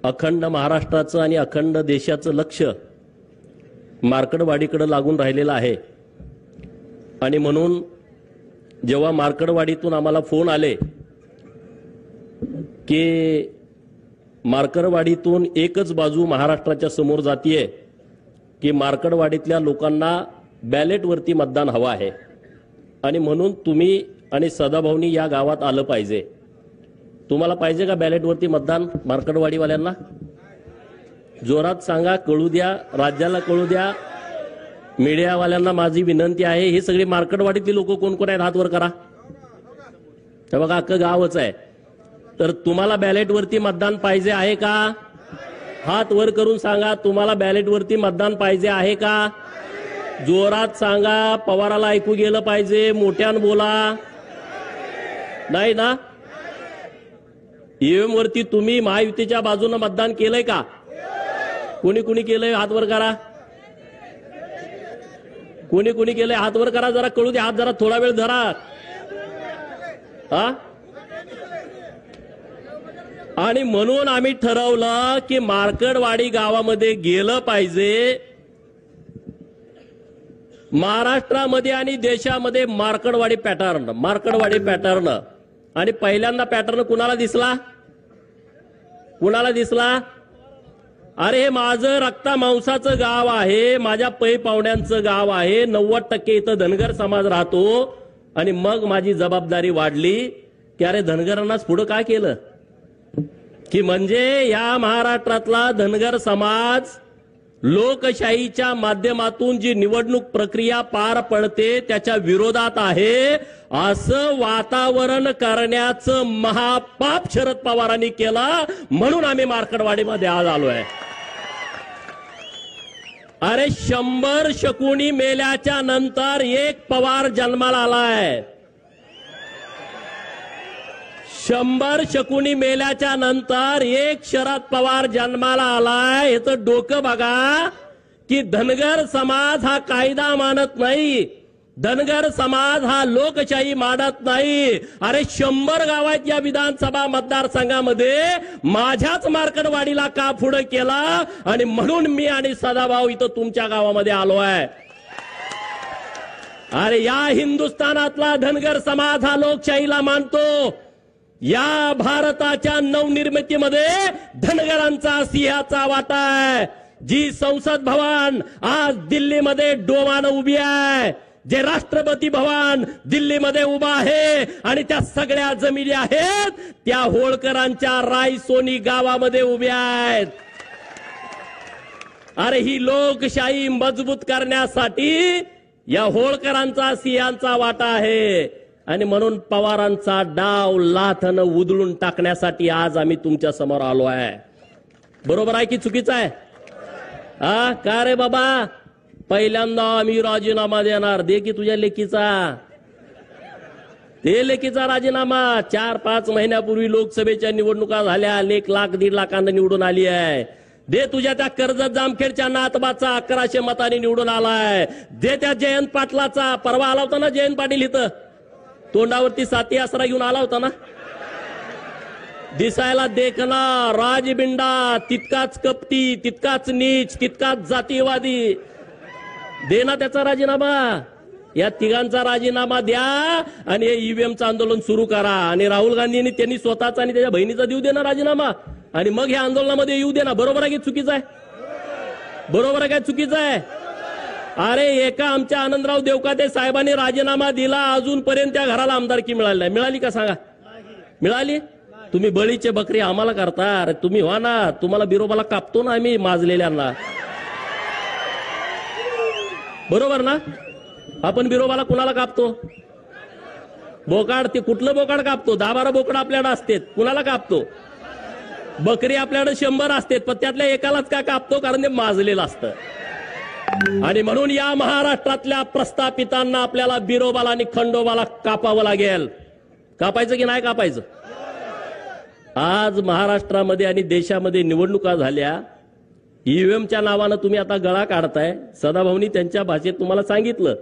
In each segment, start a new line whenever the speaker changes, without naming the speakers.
अखंड महाराष्ट्राचं आणि अखंड देशाचं लक्ष मार्कडवाडीकडे लागून राहिलेलं आहे। आणि म्हणून जेव्हा मार्कडवाडीतून आम्हाला फोन आले की मार्कडवाडीतून एकच बाजू महाराष्ट्राच्या समोर जातीये की मार्कडवाडीतल्या लोकांना बॅलेटवरती मतदान हवं आहे आणि म्हणून तुम्ही आणि सदाभाऊनी या गावात आलं पाहिजे। तुम्हाला पाहिजे का बॅलेटवरती मतदान मार्कडवाडीवाल्यांना? जोरात सांगा, कळू द्या, राज्याला कळू द्या। मीडियावाल्यांना माझी विनंती आहे, हे सगळे मार्कडवाडीतले लोक कोण कोण आहेत हात वर करा। हे बघा अख्खं गावच आहे। तर तुम्हाला बॅलेटवरती मतदान पाहिजे आहे का? हात वर करून सांगा, तुम्हाला बॅलेटवरती मतदान पाहिजे आहे का? जोरात सांगा, पवाराला ऐकू गेलं पाहिजे, मोठ्यानं बोला। नाही ना? ईव्हीएम वरती तुम्ही महायुतीच्या बाजूने मतदान केलंय का? कोणी कोणी केलंय हात वर करा। कोणी कोणी केलंय हात वर करा, जरा कळू दे। हात जरा थोडा वेळ धरा। हा, आणि म्हणून आम्ही ठरवलं की मार्कडवाडी गावामध्ये गेलं पाहिजे। महाराष्ट्रामध्ये आणि देशामध्ये मार्कडवाडी पॅटर्न आणि पहिल्यांदा पॅटर्न कुणाला दिसला? कुणाला दिसला? अरे हे माझं रक्ता मांसाचं गाव आहे, माझ्या पै पाहुण्यांचं गाव आहे, 90% इथं धनगर समाज राहतो। आणि मग माझी जबाबदारी वाढली की अरे धनगरांनाच पुढे काय केलं की म्हणजे या महाराष्ट्रातला धनगर समाज लोकशाहीच्या माध्यमातून जी निवडणूक प्रक्रिया पार पडते त्याच्या विरोधात आहे असं वातावरण करण्याचं महापाप शरद पवारांनी केलं। म्हणून आम्ही मार्कडवाडीमध्ये आज आलोय। अरे 100 शकुनी मेल्याच्या नंतर एक पवार जन्माला आलाय। 100 शकुनी मेल्याच्या नंतर एक शरद पवार जन्माला आलाय। याचं डोकं बघा की धनगर समाज हा कायदा मानत नाही, धनगर समाज हा लोकशाही मानत नाही। अरे 100 गावात या विधानसभा मतदारसंघामध्ये माझ्याच मार्कडवाडीला का पुढे केला? आणि म्हणून मी आणि सदाभाऊ इथं तुमच्या गावामध्ये आलोय। अरे या हिंदुस्थानातला धनगर समाज हा लोकशाहीला मानतो। या भारताच्या नवनिर्मितीमध्ये धनगरांचा सिंहाचा वाटा आहे। जी संसद भवन आज दिल्लीमध्ये डोमानं उभी आहे, जे राष्ट्रपती भवन दिल्लीमध्ये उभा आहे आणि त्या सगळ्या जमिनी आहेत त्या होळकरांच्या रायसोनी गावामध्ये उभ्या आहेत। अरे ही लोकशाही मजबूत करण्यासाठी या होळकरांचा सिंहाचा वाटा आहे। आणि म्हणून पवारांचा डाव लाथानं उधळून टाकण्यासाठी आज आम्ही तुमच्या समोर आलो आहे। बरोबर आहे की चुकीचं आहे? हा का रे बाबा? पहिल्यांदा आम्ही राजीनामा देणार, दे की तुझ्या लेकीचा, ते लेकीचा राजीनामा। 4-5 महिन्यापूर्वी लोकसभेच्या निवडणुका झाल्या, 1 लाख 1.5 लाखांना निवडून आली आहे। दे तुझ्या त्या कर्जत जामखेडच्या नातबाचा 1100 मतांनी निवडून आलाय। दे त्या जयंत पाटलाचा, परवा आला होता ना जयंत पाटील इथं, तोंडावरती साथी आसरा घेऊन आला होता ना, दिसायला देखना राजबिंडा, तितकाच कपटी, तितकाच नीच, तितकाच जातीयवादी। दे ना त्याचा राजीनामा। या तिघांचा राजीनामा द्या आणि हे ईव्हीएमचं आंदोलन सुरू करा। आणि राहुल गांधींनी त्यांनी स्वतःचा आणि त्याच्या बहिणीचा देऊ दे ना राजीनामा आणि मग या आंदोलनामध्ये येऊ दे ना। बरोबर आहे की चुकीचं आहे? बरोबर आहे काय चुकीचं आहे? अरे एका आमच्या आनंदराव देवकाते साहेबांनी राजीनामा दिला, अजूनपर्यंत त्या घराला आमदारकी मिळाली नाही। मिळाली का सांगा? मिळाली? तुम्ही बळीचे बकरी आम्हाला करता। अरे तुम्ही व्हा ना, तुम्हाला बिरोबाला कापतो ना आम्ही माजलेल्यांना। बरोबर ना? आपण बिरोबाला कुणाला कापतो? बोकाड, ते कुठलं बोकाड कापतो? 10-12 बोकड आपल्याकडे असतात, कुणाला कापतो? बकरी आपल्याकडे 100 असतात, पण त्यातल्या एकालाच का कापतो? कारण ते माजलेलं असतं। आणि म्हणून या महाराष्ट्रातल्या प्रस्थापितांना आपल्याला बिरोबाला आणि खंडोबाला कापावं लागेल। कापायचं की नाही कापायचं? आज महाराष्ट्रामध्ये आणि देशामध्ये निवडणुका झाल्या, ईव्हीएमच्या नावानं तुम्ही आता गळा काढताय। सदाभाऊनी त्यांच्या भाषेत तुम्हाला सांगितलं,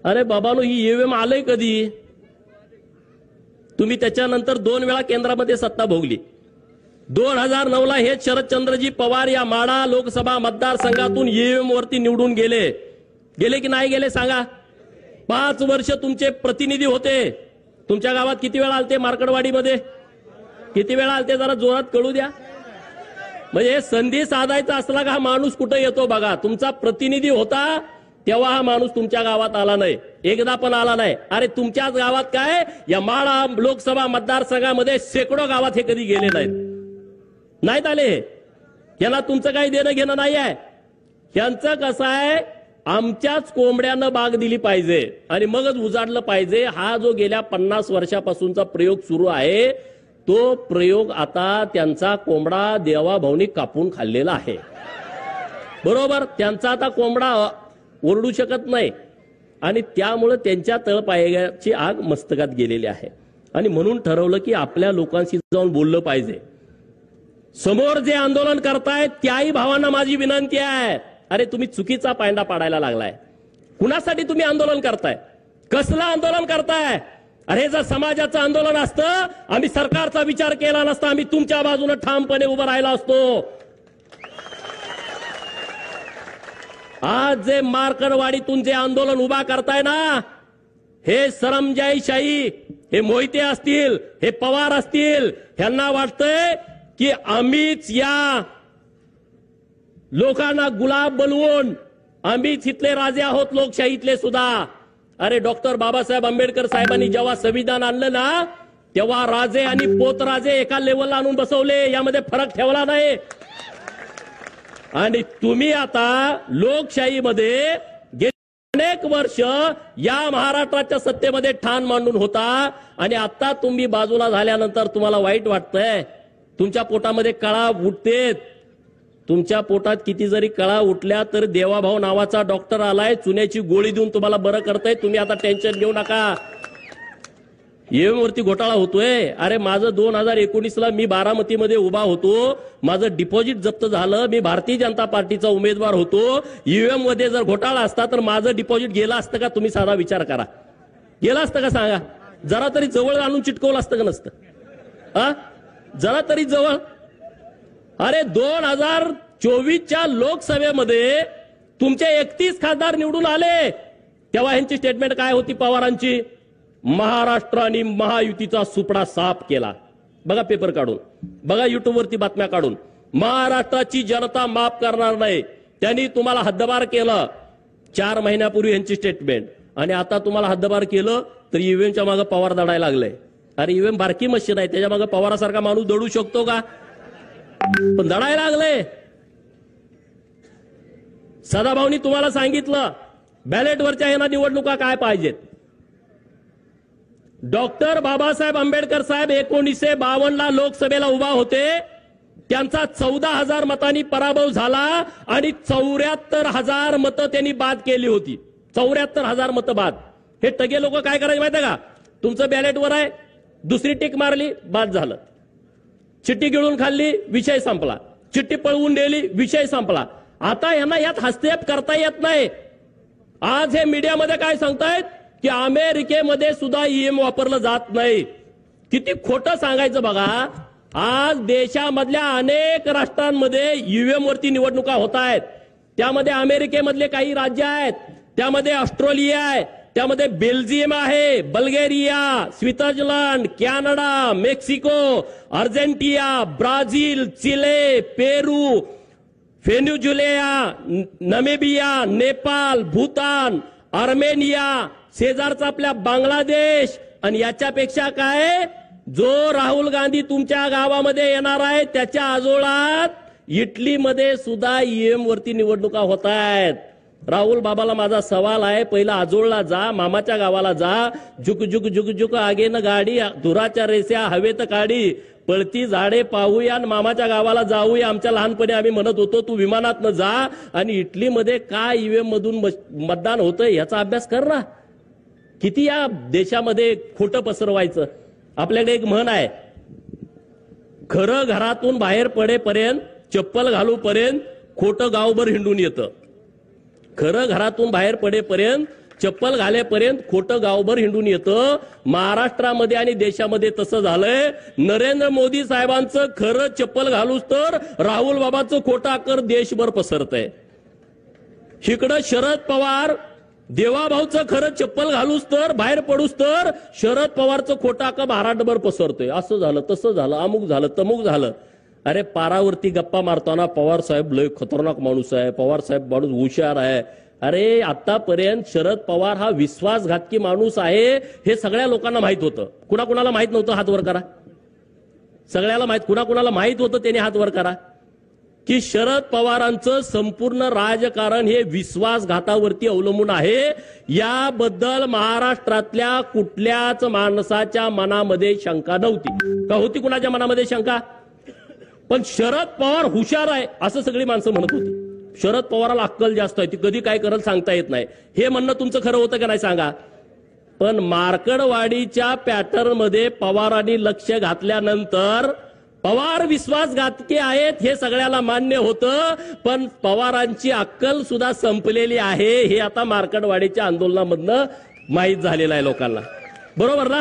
अरे बाबानो ही ईव्हीएम आलंय कधी? तुम्ही त्याच्यानंतर 2 वेळा केंद्रामध्ये सत्ता भोगली। 2009 ला हे शरदचंद्रजी पवार या माढा लोकसभा मतदारसंघातून ईव्हीएम वरती निवडून गेले की नाही गेले सांगा? 5 वर्ष तुमचे प्रतिनिधी होते. तुमच्या गावात किती वेळा आलते? मार्कडवाडीमध्ये किती वेळा आलते? जरा जोरात कळू द्या. म्हणजे संधी साधायचा असला का हा माणूस कुठे येतो बघा. तुमचा प्रतिनिधी होता तेव्हा हा माणूस तुमच्या गावात आला नाही, एकदा पण आला नाही. अरे तुमच्याच गावात काय, या माढा लोकसभा मतदारसंघामध्ये शेकडो गावात हे कधी गेले नाहीत आले. याला तुमचं काही देणं घेणं नाही आहे. यांचं कसं आहे, आमच्याच कोंबड्यानं बाग दिली पाहिजे आणि मगच उजाडलं पाहिजे. हा जो गेल्या 50 वर्षापासूनचा प्रयोग सुरू आहे, तो प्रयोग आता त्यांचा कोंबडा देवाभाऊनी कापून खाल्लेला आहे. बरोबर, त्यांचा आता कोंबडा ओरडू शकत नाही आणि त्यामुळे त्यांच्या तळपायाची आग मस्तकात गेलेली आहे. आणि म्हणून ठरवलं की आपल्या लोकांशी जाऊन बोललं पाहिजे. समोर जे आंदोलन करतायत त्याही भावांना माझी विनंती आहे, अरे तुम्ही चुकीचा पायंडा पाडायला लागलाय. कुणासाठी तुम्ही आंदोलन करताय? कसलं आंदोलन करताय? अरे जर समाजाचं आंदोलन असतं, आम्ही सरकारचा विचार केला नसता, आम्ही तुमच्या बाजूने ठामपणे उभं राहिला असतो. आज जे मार्कडवाडीतून जे आंदोलन उभा करताय ना, हे सरंजाईशाही, हे मोहिते असतील, हे पवार असतील, ह्यांना वाटतंय की आम्हीच या लोकांना गुलाब बनवून आम्हीच इथले राजे आहोत लोकशाहीतले सुद्धा. अरे डॉक्टर बाबासाहेब आंबेडकर साहेबांनी जेव्हा संविधान आणलं ना, तेव्हा राजे आणि पोतराजे एका लेवलला आणून बसवले, यामध्ये फरक ठेवला नाही. आणि तुम्ही आता लोकशाहीमध्ये गेली अनेक वर्ष या महाराष्ट्राच्या सत्तेमध्ये ठाण मांडून होता आणि आता तुम्ही बाजूला झाल्यानंतर तुम्हाला वाईट वाटतंय. तुमच्या पोटामध्ये कळा उठतेत. तुमच्या पोटात किती जरी कळा उठल्या तर देवाभाऊ नावाचा डॉक्टर आलाय, चुन्याची गोळी देऊन तुम्हाला बरं करताय. तुम्ही आता टेन्शन घेऊ नका. ईव्हीएम वरती घोटाळा होतोय. अरे माझं 2019ला मी बारामतीमध्ये उभा होतो, माझं डिपॉझिट जप्त झालं, मी भारतीय जनता पार्टीचा उमेदवार होतो. ईव्हीएम मध्ये जर घोटाळा असता तर माझं डिपॉझिट गेलं असतं का? तुम्ही साधा विचार करा. गेलं असतं का सांगा? जरा तरी जवळ आणून चिटकवलं असतं का नसतं? हा, जरा तरी जवळ. अरे 2024च्या लोकसभेमध्ये तुमचे 31 खासदार निवडून आले, तेव्हा ह्यांची स्टेटमेंट काय होती पवारांची? महाराष्ट्र आणि महायुतीचा सुपडा साफ केला. बघा पेपर काढून, बघा युट्यूब वरती बातम्या काढून. महाराष्ट्राची जनता माफ करणार नाही, त्यांनी तुम्हाला हद्दपार केलं. 4 महिन्यापूर्वी यांची स्टेटमेंट. आणि आता तुम्हाला हद्दपार केलं तर ईव्हीएमच्या मागे पवार दडायला लागले. अरे ईव्हीएम बारकी मशीन आहे, त्याच्या मागे पवारासारखा माणूस दडू शकतो का? पण दडायला लागले. सदाभाऊनी तुम्हाला सांगितलं बॅलेटवरच्या ह्यांना निवडणुका काय पाहिजेत. डॉक्टर बाबासाहेब आंबेडकर साहेब 1952ला लोकसभेला उभा होते, त्यांचा 14,000 मतांनी पराभव झाला आणि 74,000 मतं त्यांनी बाद केली होती. 74,000 मतं बाद. हे टगे लोक काय करायचे माहिती का? तुमचं बॅलेटवर आहे, दुसरी टिक मारली, बाद झालं. चिठ्ठी गिळून खाल्ली, विषय संपला. चिठ्ठी पळवून दिली, विषय संपला. आता यांना यात हस्तक्षेप करता येत नाही. आज हे मीडियामध्ये काय सांगतायत की अमेरिकेमध्ये सुद्धा ईव्हीएम वापरलं जात नाही. किती खोटं सांगायचं बघा. आज देशामधल्या अनेक राष्ट्रांमध्ये ईव्हीएम वरती निवडणुका होत आहेत. त्यामध्ये अमेरिकेमधले काही राज्य आहेत, त्यामध्ये ऑस्ट्रेलिया आहे, त्यामध्ये बेल्जियम आहे, Bulgaria, Switzerland, Canada, Mexico, Argentina, Brazil, Chile, Peru, Venezuela, Namibia, Nepal, Bhutan, Armenia, शेजारचा आपल्या बांगलादेश. आणि याच्यापेक्षा काय, जो राहुल गांधी तुमच्या गावामध्ये येणार आहे त्याच्या आजोळात इटलीमध्ये सुद्धा ईव्हीएम वरती निवडणुका होत आहेत. राहुल बाबाला माझा सवाल आहे, पहिला आजोळला जा, मामाच्या गावाला जा. जुक जुक जुक जुक आगे न गाडी, धुराच्या रेस्या हवेत काढी, पळती झाडे पाहूया आणि मामाच्या गावाला जाऊया. आमच्या लहानपणी आम्ही म्हणत होतो तू विमानात न जा. आणि इटलीमध्ये काय ईव्हीएम मधून मतदान होतंय याचा अभ्यास कर ना. किती या देशामध्ये खोटं पसरवायचं. आपल्याकडे एक म्हण आहे, खरं घरातून बाहेर पडेपर्यंत, चप्पल घालूपर्यंत खोटं गावभर हिंडून येतं. खरं घरातून बाहेर पडेपर्यंत चप्पल घालेपर्यंत खोटं गावभर हिंडून येतं. महाराष्ट्रामध्ये आणि देशामध्ये तसं झालंय. नरेंद्र मोदी साहेबांचं खरं चप्पल घालूच तर राहुल बाबाचं खोटं अक्कर देशभर पसरतंय. इकडं शरद पवार देवाभाऊचं खरं चप्पल घालूच तर बाहेर पडूच तर शरद पवारचं खोटा का महाराष्ट्रभर पसरतोय. असं झालं तसं झालं अमुक झालं तमुक झालं. अरे पारावरती गप्पा मारताना पवार साहेब लय खतरनाक माणूस आहे, पवार साहेब माणूस हुशार आहे. अरे आतापर्यंत शरद पवार हा विश्वासघातकी माणूस आहे हे सगळ्या लोकांना माहित होतं. कुणाकुणाला माहित नव्हतं हात वर करा. सगळ्याला माहित. कुणाकुणाला माहित होतं त्याने हात वर करा की शरद पवारांचं संपूर्ण राजकारण हे विश्वासघातावरती अवलंबून आहे. याबद्दल महाराष्ट्रातल्या कुठल्याच माणसाच्या मनामध्ये शंका नव्हती. का होती कुणाच्या मनामध्ये शंका? पण शरद पवार हुशार आहे असं सगळी माणसं म्हणत होती. शरद पवाराला अक्कल जास्त आहे, ती कधी काय करल सांगता येत नाही. हे म्हणणं तुमचं खरं होतं का नाही सांगा. पण मार्कडवाडीच्या पॅटर्न मध्ये पवारांनी लक्ष घातल्यानंतर पवार विश्वासघातकी आहेत हे सगळ्याला मान्य होतं. पण पवारांची अक्कल सुद्धा संपलेली आहे हे आता मार्कडवाडीच्या आंदोलनामधनं माहीत झालेलं आहे लोकांना. बरोबर ना?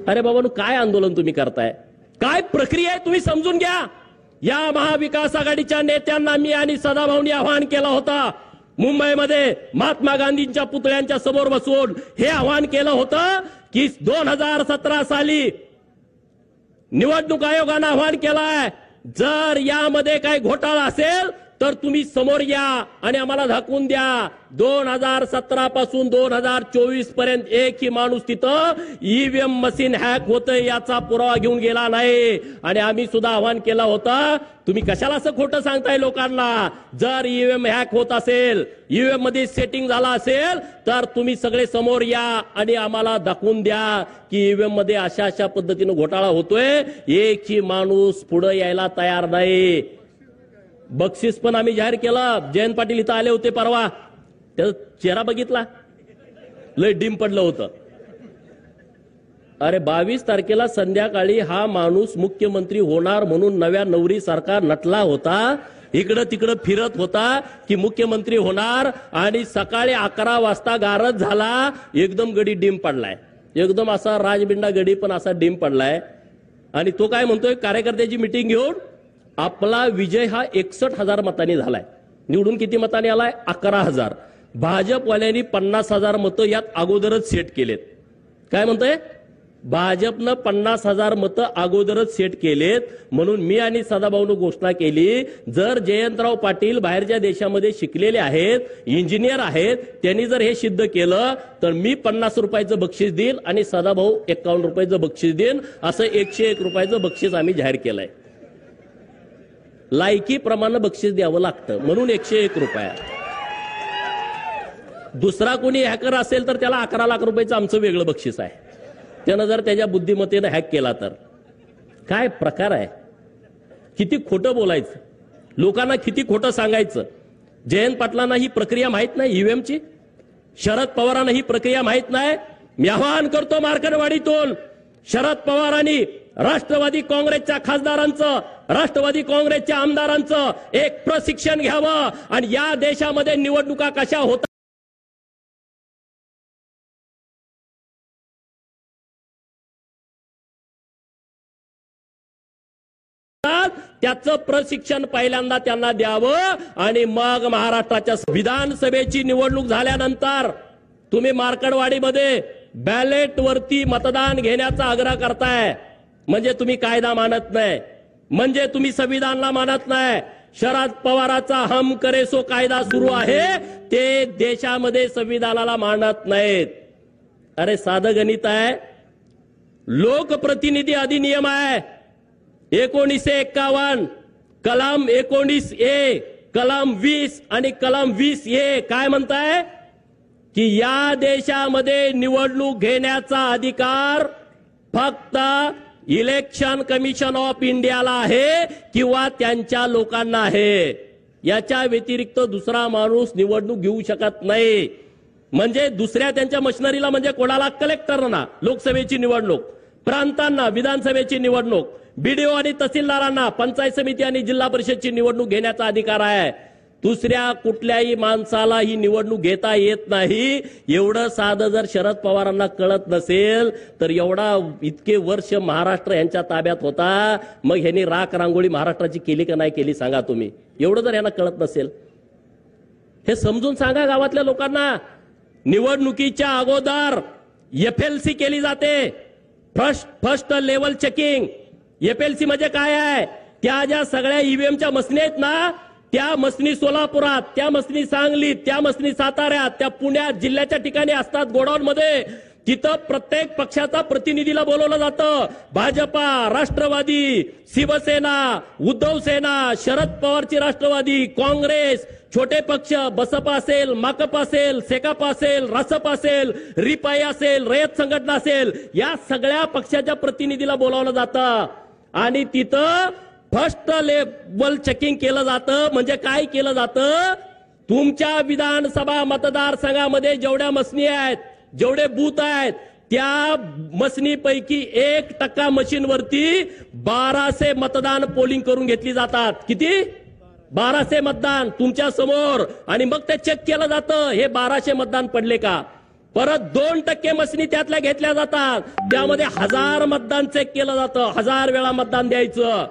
अरे बाबांनो, काय आंदोलन तुम्ही करताय? काय प्रक्रिया आहे तुम्ही समजून घ्या. या महाविकास आघाडीच्या नेत्यांना मी आणि सदाभाऊंनी आवाहन केलं होतं. मुंबईमध्ये महात्मा गांधींच्या पुतळ्यांच्या समोर बसून हे आवाहन केलं होतं की 2017 साली निवडणूक आयोगानं आवाहन केलंय, जर यामध्ये काही घोटाळा असेल तर तुम्ही समोर या आणि आम्हाला दाखवून द्या. 2017 पासून 2024 पर्यंत एकही माणूस तिथं ईव्हीएम मशीन हॅक होतंय याचा पुरावा घेऊन गेला नाही. आणि आम्ही सुद्धा आवाहन केलं होतं, तुम्ही कशाला असं खोटं सांगताय लोकांना? जर ईव्हीएम हॅक होत असेल, ईव्हीएम मध्ये सेटिंग झाला असेल तर तुम्ही सगळे समोर या आणि आम्हाला दाखवून द्या की ईव्हीएम मध्ये अशा अशा पद्धतीनं घोटाळा होतोय. एकही माणूस पुढे यायला तयार नाही. बक्षीस पण आम्ही जाहीर केलं. जयंत पाटील इथं आले होते परवा, त्याचा चेहरा बघितला, लय डिम पडलं होतं. अरे 22 तारखेला संध्याकाळी हा माणूस मुख्यमंत्री होणार म्हणून नव्या नवरी सारखा नटला होता, इकडं तिकडं फिरत होता की मुख्यमंत्री होणार. आणि सकाळी 11 वाजता गारद झाला, एकदम गडी डिम पडलाय. एकदम असा राजबिंडा गडी पण असा डिम पडलाय. आणि तो काय म्हणतोय, कार्यकर्त्याची मिटिंग घेऊन आपला विजय हा 61,000 मतांनी झालाय. निवडून किती मतांनी आलाय? 11,000. भाजपवाल्यांनी 50,000 मतं यात अगोदरच सेट केलेत. काय म्हणतोय? भाजपनं 50,000 मतं अगोदरच सेट केलेत. म्हणून मी आणि सदाभाऊनं घोषणा केली, जर जयंतराव पाटील बाहेरच्या देशामध्ये शिकलेले आहेत, इंजिनियर आहेत, त्यांनी जर हे सिद्ध केलं तर मी 50 रुपयाचं बक्षीस देईल आणि सदाभाऊ 51 रुपयाचं बक्षीस देईन. असं 101 रुपयाचं बक्षीस आम्ही जाहीर केलंय. लायकीप्रमाणे बक्षीस द्यावं लागतं म्हणून 101 रुपये. दुसरा कोणी हॅकर असेल तर त्याला 11 लाख रुपयाचं आमचं वेगळं बक्षीस आहे. त्यानं जर त्याच्या बुद्धिमत्तेनं हॅक केला तर काय प्रकार आहे? किती खोटं बोलायचं, लोकांना किती खोटं सांगायचं. जयंत पाटलांना ही प्रक्रिया माहित नाही ईव्हीएमची, शरद पवारांना ही प्रक्रिया माहित नाही. मी आवाहन करतो मार्कडवाडीतून, शरद पवारांनी राष्ट्रवादी काँग्रेसच्या खासदारांचं, राष्ट्रवादी काँग्रेसच्या आमदारांचं एक प्रशिक्षण घ्यावं आणि या देशामध्ये निवडणुका कशा होतात त्याचं प्रशिक्षण पहिल्यांदा त्यांना द्यावं. आणि मग महाराष्ट्राच्या विधानसभेची निवडणूक झाल्यानंतर तुम्ही मार्कडवाडीमध्ये बॅलेट वरती मतदान घेण्याचा आग्रह करताय, म्हणजे तुम्ही कायदा मानत नाही, म्हणजे तुम्ही संविधानला मानत नाही. शरद पवाराचा हम करे सो कायदा सुरू आहे, ते देशामध्ये संविधानाला मानत नाहीत. अरे साधं गणित आहे. लोकप्रतिनिधी अधिनियम आहे 1951, कलम 19A, कलम 20 आणि कलम 20A काय म्हणताय की या देशामध्ये निवडणूक घेण्याचा अधिकार फक्त इलेक्शन कमिशन ऑफ इंडियाला आहे किंवा त्यांच्या लोकांना आहे. याच्या व्यतिरिक्त दुसरा माणूस निवडणूक घेऊ शकत नाही. म्हणजे दुसऱ्या त्यांच्या मशिनरीला, म्हणजे कोणाला? कलेक्टरना लोकसभेची निवडणूक, प्रांतांना विधानसभेची निवडणूक, बीडीओ आणि तहसीलदारांना पंचायत समिती आणि जिल्हा परिषदची निवडणूक घेण्याचा अधिकार आहे. दुसऱ्या कुठल्याही माणसाला ही निवडणूक घेता येत नाही. एवढं साधं जर शरद पवारांना कळत नसेल तर एवढा इतके वर्ष महाराष्ट्र यांच्या ताब्यात होता, मग ह्यांनी राख रांगोळी महाराष्ट्राची केली का नाही केली सांगा तुम्ही. एवढं जर यांना कळत नसेल हे समजून सांगा गावातल्या लोकांना. निवडणुकीच्या अगोदर FLC केली जाते, फर्स्ट लेवल चेकिंग. FLC म्हणजे काय आहे? त्या ज्या सगळ्या ईव्हीएमच्या मशीनी आहेत ना, त्या मशीनी सोलापुरात, त्या मशीनी सांगलीत, त्या मशीनी साताऱ्यात, त्या पुण्यात जिल्ह्याच्या ठिकाणी असतात गोडाऊन मध्ये. तिथं प्रत्येक पक्षाचा प्रतिनिधीला बोलवलं जातं. भाजपा, राष्ट्रवादी, शिवसेना, उद्धव सेना, शरद पवारची राष्ट्रवादी, काँग्रेस, छोटे पक्ष, बसपा असेल, माकप असेल, सेकाप असेल, रासप असेल, रिपाई असेल, रयत संघटना असेल, या सगळ्या पक्षाच्या प्रतिनिधीला बोलावलं जातं आणि तिथं फर्स्ट लेवल चेकिंग केलं जातं. म्हणजे काय केलं जातं? तुमच्या विधानसभा मतदारसंघामध्ये जेवढ्या मशीनी आहेत, जेवढे बूथ आहेत, त्या मशीनीपैकी 1% मशीनवरती 1200 मतदान पोलिंग करून घेतली जातात. किती? 1200 मतदान तुमच्या समोर. आणि मग ते चेक केलं जातं हे 1200 मतदान पडले का. परत 2% मशीनी त्यातल्या घेतल्या जातात, त्यामध्ये 1000 मतदान चेक केलं जातं. 1000 वेळा मतदान द्यायचं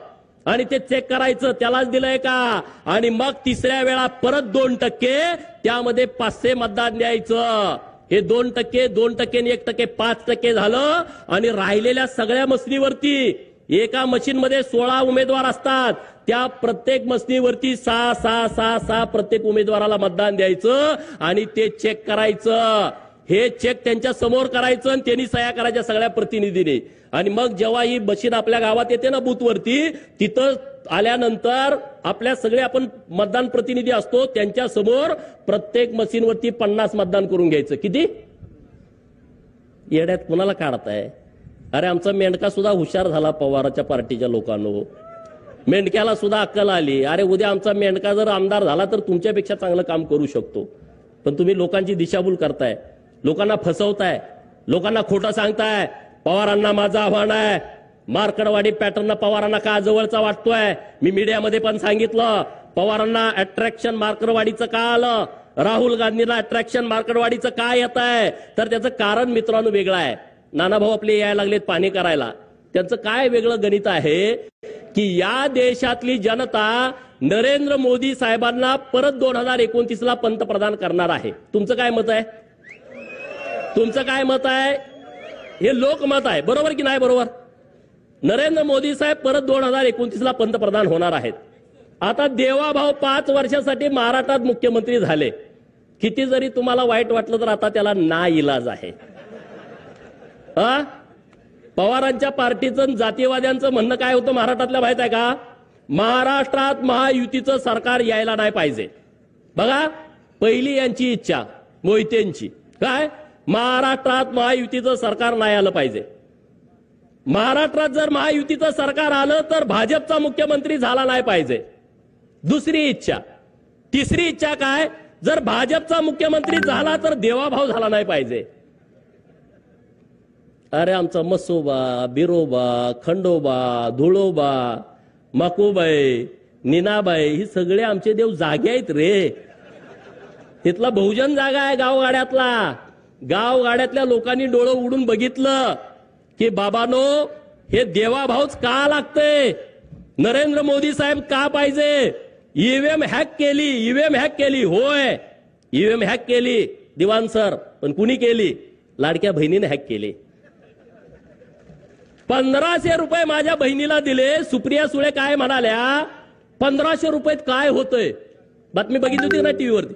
आणि ते चेक करायचं त्यालाच दिलंय का. आणि मग तिसऱ्या वेळा परत 2%, त्यामध्ये 500 मतदान द्यायचं. हे 2%, 2% आणि 1%, 5% झालं. आणि राहिलेल्या सगळ्या मशीनीवरती, एका मशीनमध्ये 16 उमेदवार असतात, त्या प्रत्येक मशीनीवरती 6 प्रत्येक उमेदवाराला मतदान द्यायचं आणि ते चेक करायचं. हे चेक त्यांच्या समोर करायचं आणि त्यांनी सह्या करायच्या सगळ्या प्रतिनिधीने. आणि मग जेव्हा ही मशीन आपल्या गावात येते ना बूथवरती, तिथं आल्यानंतर आपल्या सगळे आपण मतदान प्रतिनिधी असतो, त्यांच्या समोर प्रत्येक मशीनवरती 50 मतदान करून घ्यायचं. किती? येड्यात कुणाला काढताय? अरे आमचा मेंढका सुद्धा हुशार झाला पवाराच्या पार्टीच्या लोकांनो. मेंढक्याला सुद्धा अक्कल आली. अरे उद्या आमचा मेंढका जर आमदार झाला तर तुमच्यापेक्षा चांगलं काम करू शकतो. पण तुम्ही लोकांची दिशाभूल करताय, लोकांना फसवताय, लोकांना खोटं सांगताय. पवारांना माझं आव्हान आहे, मार्कडवाडी पॅटर्न पवारांना का जवळचा वाटतोय? मी मीडियामध्ये पण सांगितलं, पवारांना अट्रॅक्शन मार्कडवाडीचं का आलं, राहुल गांधींना अट्रॅक्शन मार्कडवाडीचं का येत आहे, तर त्याचं कारण मित्रांनो वेगळं आहे. नानाभाऊ आपले यायला लागलेत पाणी करायला. त्यांचं काय वेगळं गणित आहे की या देशातली जनता नरेंद्र मोदी साहेबांना परत 2029ला पंतप्रधान करणार आहे. तुमचं काय मत आहे? तुमचं काय मत आहे? हे लोकमत आहे, बरोबर की नाही बरोबर? नरेंद्र मोदी साहेब परत 2029ला पंतप्रधान होणार आहेत. आता देवाभाऊ 5 वर्षासाठी महाराष्ट्रात मुख्यमंत्री झाले. किती जरी तुम्हाला वाईट वाटलं तर आता त्याला नाइलाज आहे. पवारांच्या पार्टीचं जातीवाद्यांचं म्हणणं काय होतं महाराष्ट्रातल्या माहित आहे का? महाराष्ट्रात महायुतीचं सरकार यायला नाही पाहिजे. बघा पहिली यांची इच्छा मोहितेंची काय, महाराष्ट्रात महायुतीचं सरकार नाही आलं पाहिजे. महाराष्ट्रात जर महायुतीचं सरकार आलं तर भाजपचा मुख्यमंत्री झाला नाही पाहिजे. दुसरी इच्छा. तिसरी इच्छा काय, जर भाजपचा मुख्यमंत्री झाला तर देवाभाऊ झाला नाही पाहिजे. अरे आमचा मसोबा, बिरोबा, खंडोबा, धुळोबा, मकुबाई, नीनाबाई ही सगळे आमचे देव जागे आहेत रे. तिथला बहुजन जागा आहे गावगाड्यातला. गावगाड्यातल्या लोकांनी डोळं उडून बघितलं की बाबानो हे देवाभाऊच का लागते, नरेंद्र मोदी साहेब का पाहिजे. ईव्हीएम हॅक केली, ईव्हीएम हॅक केली. होय ईव्हीएम हॅक केली दिवाण सर, पण कुणी केली? लाडक्या बहिणीने हॅक केली. 1500 रुपये माझ्या बहिणीला दिले. सुप्रिया सुळे काय म्हणाल्या, 1500 रुपयात काय होतंय? बातमी बघितली होती ना टीव्हीवरती.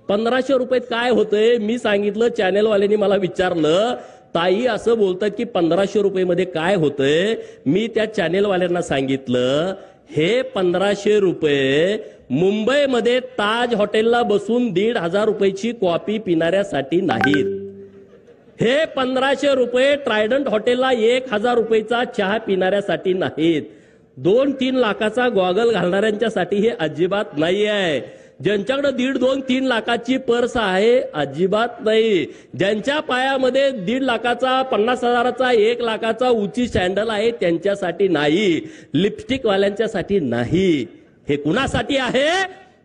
1500 रुपयात काय होतंय? मी सांगितलं, चॅनेलवाल्यांनी मला विचारलं ताई असं बोलतात की 1500 रुपये मध्ये काय होतंय. मी त्या चॅनेलवाल्यांना सांगितलं हे 1500 रुपये मुंबईमध्ये ताज हॉटेलला बसून 1500 रुपयाची कॉफी पिणाऱ्यासाठी नाहीत. हे 1500 रुपये ट्रायडंट हॉटेलला 1000 रुपयाचा चहा पिणाऱ्यासाठी नाहीत. 2-3 लाखाचा गॉगल घालणाऱ्यांच्यासाठी हे अजिबात नाही आहे. ज्यांच्याकडे 1.5-2-3 लाखाची पर्स आहे अजिबात नाही. ज्यांच्या पायामध्ये 1.5 लाखाचा, 50,000चा, 1 लाखाचा उंची सॅन्डल आहे त्यांच्यासाठी नाही. लिपस्टिक वाल्यांच्यासाठी नाही. हे कुणासाठी आहे?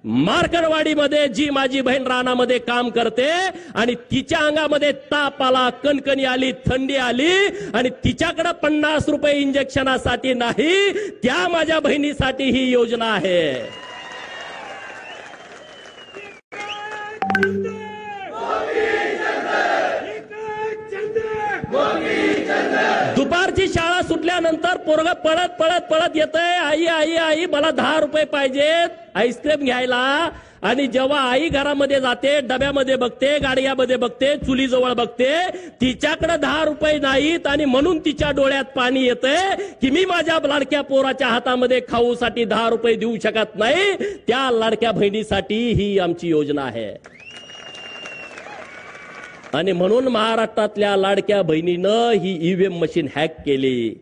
मार्करवाडीमध्ये जी माझी बहीण रानामध्ये काम करते आणि तिच्या अंगामध्ये ताप आला, कणकणी आली, थंडी आली आणि तिच्याकडे 50 रुपये इंजेक्शनासाठी नाही, त्या माझ्या बहिणीसाठी ही योजना आहे. दुपारची शाळा सुटल्यानंतर पोरग पळत पळत पळत येतंय, आई आई आई मला 10 रुपये पाहिजेत आईस्क्रीम घ्यायला. आणि जेव्हा आई घरामध्ये जाते, डब्यामध्ये बघते, गाडीमध्ये बघते, चुलीजवळ बघते, तिच्याकडे 10 रुपये नाहीत आणि म्हणून तिच्या डोळ्यात पाणी येतंय की मी माझ्या लाडक्या पोराच्या हातामध्ये खाऊसाठी 10 रुपये देऊ शकत नाही. त्या लाडक्या बहिणीसाठी ही आमची योजना आहे. आणि म्हणून महाराष्ट्रातल्या लाडक्या बहिणीनं ही ईव्हीएम मशीन हॅक केली.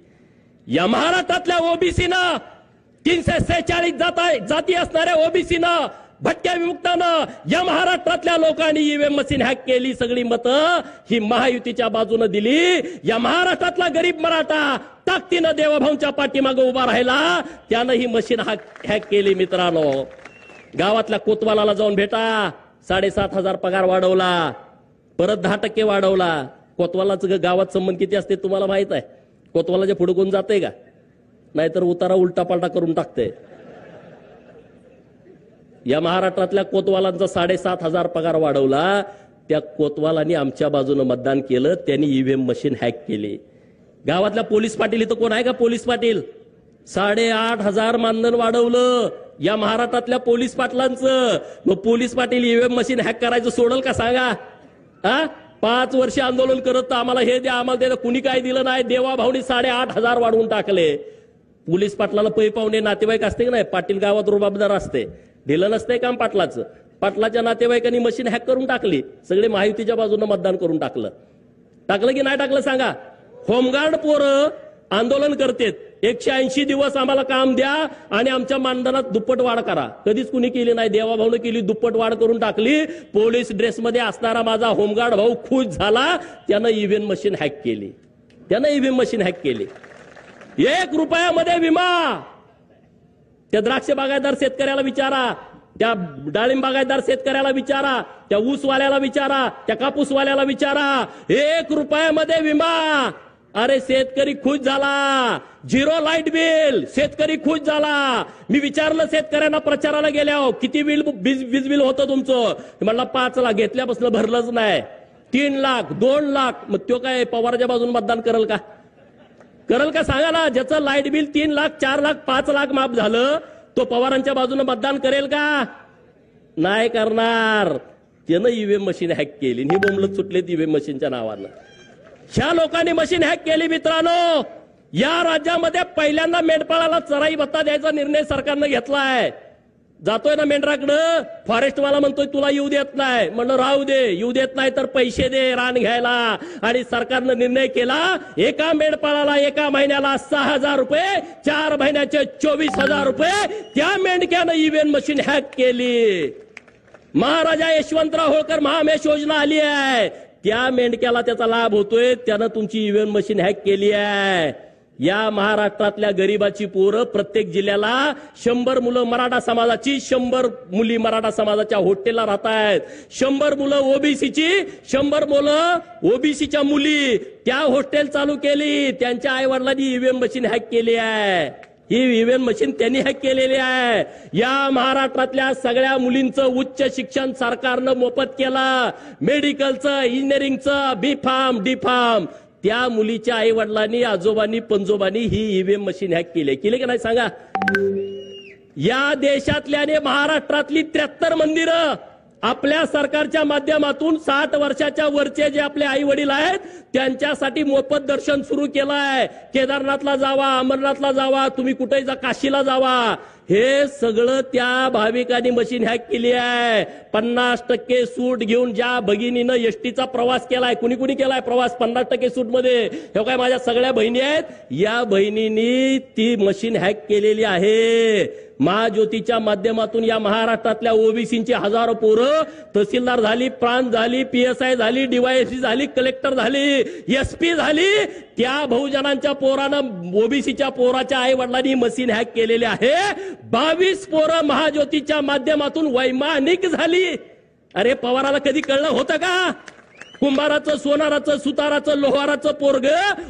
या महाराष्ट्रातल्या ओबीसीनं 346 जाती असणाऱ्या ओबीसीनं, भटक्या विमुक्तानं, या महाराष्ट्रातल्या लोकांनी ईव्हीएम मशीन हॅक केली. सगळी मतं ही महायुतीच्या बाजूने दिली. या महाराष्ट्रातला गरीब मराठा ताकदीनं देवाभाऊंच्या पाठीमागे उभा राहिला, त्यानं ही मशीन हॅक केली. मित्रांनो, गावातल्या कोतवालाला जाऊन भेटा. 7,500 पगार वाढवला, परत 10% वाढवला. कोतवालाचं गावात संबंध किती असते तुम्हाला माहित आहे? कोतवालाच्या पुढे कोण जाते का? नाहीतर उतारा उलटा पालटा करून टाकते. या महाराष्ट्रातल्या कोतवालांचा 7,500 पगार वाढवला. त्या कोतवालांनी आमच्या बाजूने मतदान केलं, त्यांनी ईव्हीएम मशीन हॅक केली. गावातल्या पोलीस पाटील इथं कोण आहे का? पोलीस पाटील 8,500 मानधन वाढवलं या महाराष्ट्रातल्या पोलीस पाटलांचं. मग police Patil EVM machine hack करायचं सोडल का सांगा? 5 वर्ष आंदोलन करत आम्हाला हे द्या, आम्हाला द्या, कुणी काय दिलं नाही. देवाभाऊनी 8,500 वाढवून टाकले. पोलीस पाटलाला पै पाहुणे नातेवाईक असते की नाही? पाटील गावात रुबाबदार असते, दिलं नसतंय काम पाटलाचं. पाटलाच्या नातेवाईकांनी मशीन हॅक करून टाकली. सगळे महायुतीच्या बाजूने मतदान करून टाकलं की नाही टाकलं सांगा? होमगार्ड पोरं आंदोलन करतेत, 180 दिवस आम्हाला काम द्या आणि आमच्या मानधनात दुप्पट वाढ करा. कधीच कुणी केली नाही. देवाभाऊने केली, दुप्पट वाढ करून टाकली. पोलीस ड्रेसमध्ये असणारा माझा होमगार्ड भाऊ खुश झाला, त्यानं ईव्हीएम मशीन हॅक केली. 1 रुपयामध्ये विमा. त्या द्राक्ष बागायतदार शेतकऱ्याला विचारा, त्या डाळिंब बागायतदार शेतकऱ्याला विचारा, त्या ऊसवाल्याला विचारा, त्या कापूसवाल्याला विचारा. 1 रुपयामध्ये विमा. अरे शेतकरी खुश झाला. 0 लाईट बिल, शेतकरी खुश झाला. मी विचारलं शेतकऱ्यांना प्रचाराला गेल्यावर, किती वीज बिल होतं तुमचं? म्हणला 5 लाख. घेतल्यापासून भरलंच नाही. 3 लाख, 2 लाख. मग तो काय पवारच्या बाजून मतदान करेल का? सांगा ना. ज्याचं लाईट बिल 3 लाख, 4 लाख, 5 लाख माफ झालं, तो पवारांच्या बाजूने मतदान करेल का? नाही करणार. त्यानं ईव्हीएम मशीन हॅक केली. ही बोंबलत सुटले ईव्हीएम मशीनच्या नावानं. ह्या लोकांनी मशीन हॅक केली. मित्रांनो, या राज्यामध्ये पहिल्यांदा मेंढपाळाला चराई भत्ता द्यायचा निर्णय सरकारनं घेतलाय. जातोय ना मेंढराकडं, फॉरेस्टवाला म्हणतोय तुला येऊ देत नाही. म्हणलं राहू दे, येऊ देत नाही तर पैसे दे रान घ्यायला. आणि सरकारनं निर्णय केला, एका मेंढपाळाला एका महिन्याला 6,000 रुपये, 4 महिन्याचे 24,000 रुपये. त्या मेंढक्यानं ईव्हीएम मशीन हॅक केली. महाराजा यशवंतराव होळकर महामेश योजना आली आहे, त्या मेंढक्याला त्याचा लाभ होतोय. त्यानं तुमची ईव्हीएम मशीन हॅक केली आहे. या महाराष्ट्रातल्या गरीबाची पोरं प्रत्येक जिल्ह्याला 100 मुलं मराठा समाजाची, 100 मुली मराठा समाजाच्या हॉस्टेलला राहत आहेत. 100 मुलं ओबीसीची, 100 मुलं ओबीसीच्या मुली. त्या हॉस्टेल चालू केली. त्यांच्या आई वडिलांनी ईव्हीएम मशीन हॅक केली आहे. ही ईव्हीएम मशीन त्यांनी हॅक केलेली आहे. या महाराष्ट्रातल्या सगळ्या मुलींचं उच्च शिक्षण सरकारनं मोफत केलं. मेडिकलचं, इंजिनिअरिंगचं, B.Pharm, D.Pharm. त्या मुलीच्या आई वडिलांनी, आजोबांनी, पंजोबांनी ही ईव्हीएम मशीन हॅक केली की नाही सांगा? या देशातल्याने महाराष्ट्रातली 73 मंदिरं आपल्या सरकारच्या माध्यमातून 60 वर्षाच्या वरचे जे आपले आई वडील आहेत त्यांच्यासाठी मोफत दर्शन सुरू केलं आहे. केदारनाथला जावा, अमरनाथला जावा, तुम्ही कुठेही जा, काशीला जावा. हे सगळं त्या भाविकांनी मशीन हॅक केली आहे. 50% सूट घेऊन ज्या भगिनीनं एसटीचा प्रवास केलाय, कुणी केलाय प्रवास 50% सूट मध्ये, हे काय माझ्या सगळ्या बहिणी आहेत, या बहिणींनी ती मशीन हॅक केलेली आहे. महाज्योतीच्या माध्यमातून या महाराष्ट्रातल्या ओबीसींची हजारो पोरं तहसीलदार झाली, प्रांत झाली, PSI झाली, DYSP झाली, कलेक्टर झाली, SP झाली. त्या बहुजनांच्या पोरानं ओबीसीच्या पोराच्या आई वडिलांनी मशीन हॅक केलेले आहे. 22 पोरं महाज्योतीच्या माध्यमातून वैमानिक झाली. अरे पवाराला कधी कळलं होतं का? कुंभाराचं, सोनाराचं, सुताराचं, लोहाराचं पोरग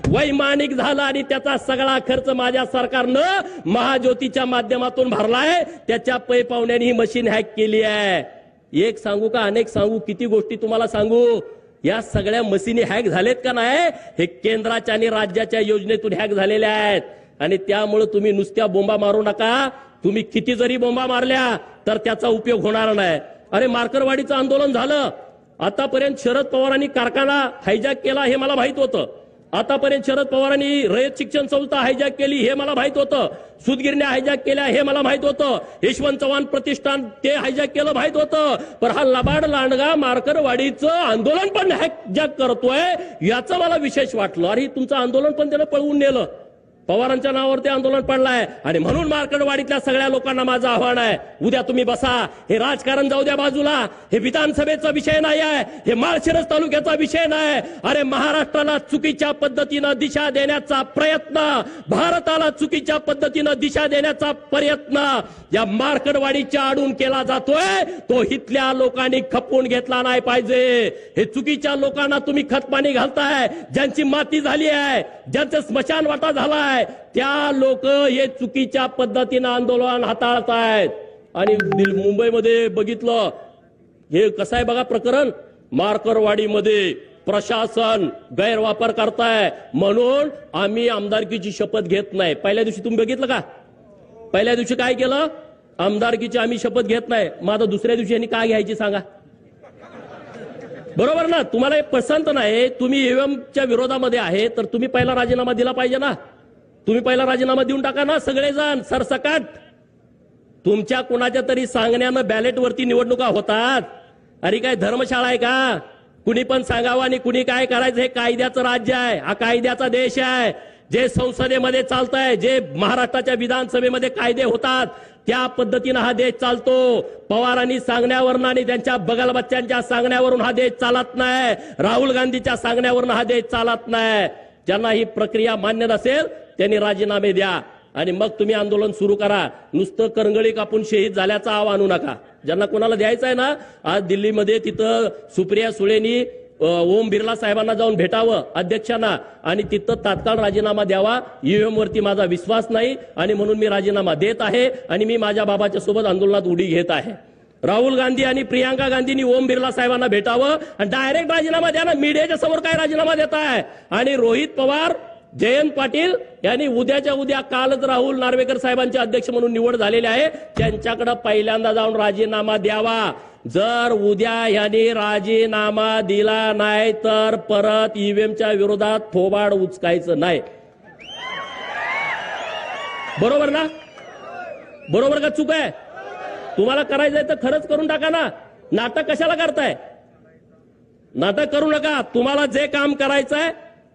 वैमानिक झालं आणि त्याचा सगळा खर्च माझ्या सरकारनं महाज्योतीच्या माध्यमातून भरलाय. त्याच्या पै पाहुण्याने ही मशीन हॅक केली आहे. एक सांगू का अनेक सांगू, किती गोष्टी तुम्हाला सांगू? या सगळ्या मशीनी हॅक झालेत का नाही? हे केंद्राच्या आणि राज्याच्या योजनेतून हॅक झालेल्या आहेत. आणि त्यामुळे तुम्ही नुसत्या बोंबा मारू नका. तुम्ही किती जरी बोंबा मारल्या तर त्याचा उपयोग होणार नाही. अरे मार्करवाडीचं आंदोलन झालं, आतापर्यंत शरद पवारांनी कारखाना हायजॅक केला हे मला माहित होतं. आतापर्यंत शरद पवारांनी रयत शिक्षण संस्था हायजॅक केली हे मला माहित होतं. सूतगिरण्या हायजॅक केल्या हे मला माहित होतं. यशवंत चव्हाण प्रतिष्ठान ते हायजॅक केलं माहित होतं. पण हा लबाड लांडगा मार्करवाडीचं आंदोलन पण हायजॅक करतोय याचं मला विशेष वाटलं. अरे तुमचं आंदोलन पण त्यानं पळवून नेलं. पवारांच्या नावावर ते आंदोलन पडलंय. आणि म्हणून मार्करवाडीतल्या सगळ्या लोकांना माझं आव्हान आहे, उद्या तुम्ही बसा. हे राजकारण जाऊ द्या बाजूला. हे विधानसभेचा विषय नाही आहे, हे माळशिरस तालुक्याचा विषय नाही. अरे महाराष्ट्राला चुकीच्या पद्धतीनं दिशा देण्याचा प्रयत्न, भारताला चुकीच्या पद्धतीनं दिशा देण्याचा प्रयत्न या मार्करवाडीच्या आडून केला जातोय. तो इथल्या लोकांनी खपवून घेतला नाही पाहिजे. हे चुकीच्या लोकांना तुम्ही खतपाणी घालताय. ज्यांची माती झाली आहे, ज्यांचं स्मशान वाटा झालाय, त्या लोक हे चुकीच्या पद्धतीनं आंदोलन हाताळतायत. आणि मुंबईमध्ये बघितलं हे कसं आहे बघा प्रकरण. मार्करवाडीमध्ये प्रशासन गैरवापर करताय म्हणून आम्ही आमदारकीची शपथ घेत नाही. पहिल्या दिवशी तुम्ही बघितलं का? पहिल्या दिवशी काय केलं? आमदारकीची आम्ही शपथ घेत नाही. मग आता दुसऱ्या दिवशी यांनी काय घ्यायची सांगा? बरोबर ना? तुम्हाला पसंत नाही, तुम्ही ईव्हीएमच्या विरोधामध्ये आहे, तर तुम्ही पहिला राजीनामा दिला पाहिजे ना. तुम्ही पहिला राजीनामा देऊन टाका ना सगळेजण सरसकट. तुमच्या कुणाच्या तरी सांगण्यानं बॅलेटवरती निवडणुका होतात. अरे काय धर्मशाळा आहे का? कुणी पण सांगावं आणि कुणी काय करायचं. हे कायद्याचं राज्य आहे, हा कायद्याचा देश आहे. जे संसदेमध्ये चालतंय, जे महाराष्ट्राच्या विधानसभेमध्ये कायदे होतात त्या पद्धतीनं हा देश चालतो. पवारांनी सांगण्यावरून आणि त्यांच्या बगलबच्च्यांच्या सांगण्यावरून हा देश चालत नाही. राहुल गांधीच्या सांगण्यावरून हा देश चालत नाही. ज्यांना ही प्रक्रिया मान्य नसेल त्यांनी राजीनामे द्या आणि मग तुम्ही आंदोलन सुरू करा. नुसतं करंगळी कापून शहीद झाल्याचा आव आणू नका. ज्यांना कोणाला द्यायचं आहे ना, आज दिल्लीमध्ये तिथं सुप्रिया सुळेंनी ओम बिर्ला साहेबांना जाऊन भेटावं अध्यक्षांना आणि तिथं तात्काळ राजीनामा द्यावा. ईव्हीएम वरती माझा विश्वास नाही आणि म्हणून मी राजीनामा देत आहे आणि मी माझ्या बाबाच्या सोबत आंदोलनात उडी घेत आहे. राहुल गांधी आणि प्रियांका गांधींनी ओम बिर्ला साहेबांना भेटावं आणि डायरेक्ट राजीनामा द्या ना. मीडियाच्या समोर काय राजीनामा देत आहे? आणि रोहित पवार, जयंत पाटील यांनी उद्याच्या उद्या कालच राहुल नार्वेकर साहेबांचे अध्यक्ष म्हणून निवड झालेली आहे, त्यांच्याकडे पहिल्यांदा जाऊन राजीनामा द्यावा. जर उद्या यांनी राजीनामा दिला नाही तर परत ईव्हीएमच्या विरोधात थोबाड उचकायचं नाही. बरोबर ना? बरोबर का चूक आहे? तुम्हाला करायचंय तर खरंच करून टाका ना. नाटक कशाला करताय? नाटक करू नका. तुम्हाला जे काम करायचंय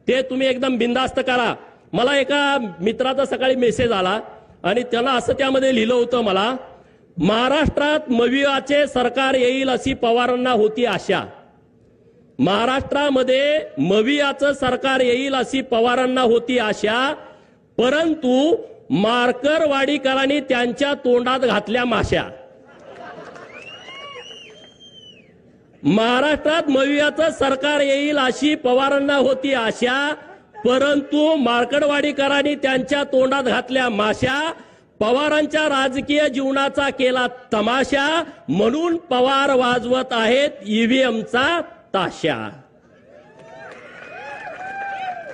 ते तुम्ही एकदम बिनधास्त करा. मला एका मित्राचा सकाळी मेसेज आला आणि त्याला असं त्यामध्ये लिहिलं होतं, मला महाराष्ट्रात मविआचे सरकार येईल अशी पवारांना होती आशा. महाराष्ट्रामध्ये मविआचं सरकार येईल अशी पवारांना होती आशा, परंतु मार्करवाडीकरांनी त्यांच्या तोंडात घातल्या माश्या. महाराष्ट्रात मविआचं सरकार येईल अशी पवारांना होती आशा, परंतु मार्करवाडीकरांनी त्यांच्या तोंडात घातल्या माश्या. पवारांच्या राजकीय जीवनाचा केला तमाशा, म्हणून पवार वाजवत आहेत ईव्हीएमचा ताशा.